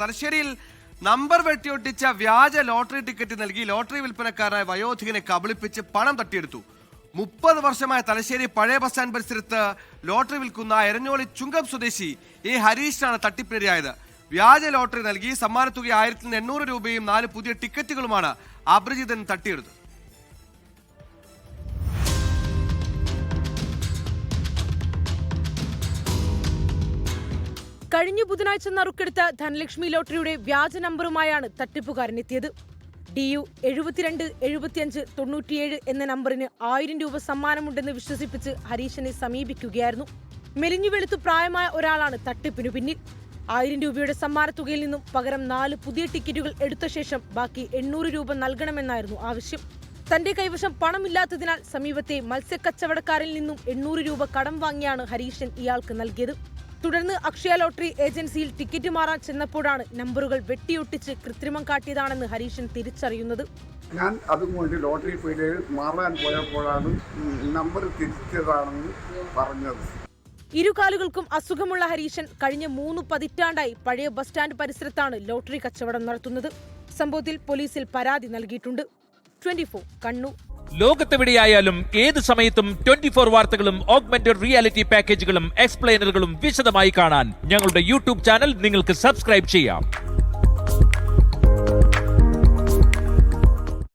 തലശ്ശേരിയിൽ നമ്പർ വെട്ടിയൊട്ടിച്ച വ്യാജ lottery ticket നൽകി ലോട്ടറി വിൽപ്പനക്കാരനായ വയോധികനെ കബളിപ്പിച്ച് പണം തട്ടിയെടുത്തു. 30 വർഷമായ തലശ്ശേരി പഴയ ബസ് സ്റ്റാൻഡ് പരിസരത്ത് ലോട്ടറി വിൽക്കുന്ന എരഞ്ഞോളി ചുങ്കം സ്വദേശി എ ഹരീഷിനാണ് തട്ടിപ്പിനിരയായത്. വ്യാജ ലോട്ടറി നൽകി സമ്മാനത്തുക 1800 രൂപയും 4 പുതിയ ടിക്കറ്റുകളുമാണ് അപരിചിതൻ തട്ടിയെടുത്തത്. കഴിഞ്ഞ ബുധനാഴ്ച നറുക്കെടുത്ത ധനലക്ഷ്മി ലോട്ടറിയുടെ വ്യാജ നമ്പറുമായാണ് തട്ടിപ്പുകാരനെത്തിയത്. DU 727597 എന്ന നമ്പറിന് 1000 രൂപ സമ്മാനമുണ്ടെന്ന് വിശ്വസിപ്പിച്ച് ഹരീഷിനെ സമീപിക്കുകയായിരുന്നു. മെലിഞ്ഞു വെളുത്തു പ്രായമായ ഒരാളാണ് തട്ടിപ്പിനു പിന്നിൽ. 1000 രൂപയുടെ സമ്മാനത്തുകയിൽ നിന്നും പകരം 4 പുതിയ ടിക്കറ്റുകൾ എടുത്ത ശേഷം ബാക്കി 800 രൂപ നൽകണമെന്നായിരുന്നു ആവശ്യം. തന്റെ കൈവശം പണമില്ലാത്തതിനാൽ സമീപത്തെ മത്സ്യക്കച്ചവടക്കാരിൽ നിന്നും 800 രൂപ കടം വാങ്ങിയാണ് ഹരീഷൻ ഇയാൾക്ക് നൽകിയത്. തുടർന്ന് അക്ഷയ ലോട്ടറി ഏജൻസിയിൽ ടിക്കറ്റ് മാറാൻ ചെന്നപ്പോഴാണ് നമ്പറുകൾ വെട്ടിയൊട്ടിച്ച് കൃത്രിമം കാട്ടിയതാണെന്ന് ഹരീഷൻ തിരിച്ചറിയുന്നത്. ഞാൻ അതുകൊണ്ട് ലോട്ടറി പോയിട്ട് മാറാൻ പോയപ്പോഴാണ് നമ്പർ തിരിച്ചതാണെന്ന് പറഞ്ഞത്. ഇരുകാലുകൾക്കും അസുഖമുള്ള ഹരീഷൻ കഴിഞ്ഞ 3 പതിറ്റാണ്ടായി പഴയ ബസ് സ്റ്റാൻഡ് പരിസരത്താണ് ലോട്ടറി കച്ചവടം നടത്തുന്നത്. സംഭവത്തിൽ പോലീസിൽ പരാതി നൽകിയിട്ടുണ്ട്. 24 കണ്ണൂർ. ലോകത്തെവിടെയായാലും ഏത് സമയത്തും 24 വാർത്തകളും ഓഗ്മെന്റഡ് റിയാലിറ്റി പാക്കേജുകളും എക്സ്പ്ലെയിനറുകളും വിശദമായി കാണാൻ ഞങ്ങളുടെ യൂട്യൂബ് ചാനൽ നിങ്ങൾക്ക് സബ്സ്ക്രൈബ് ചെയ്യാം.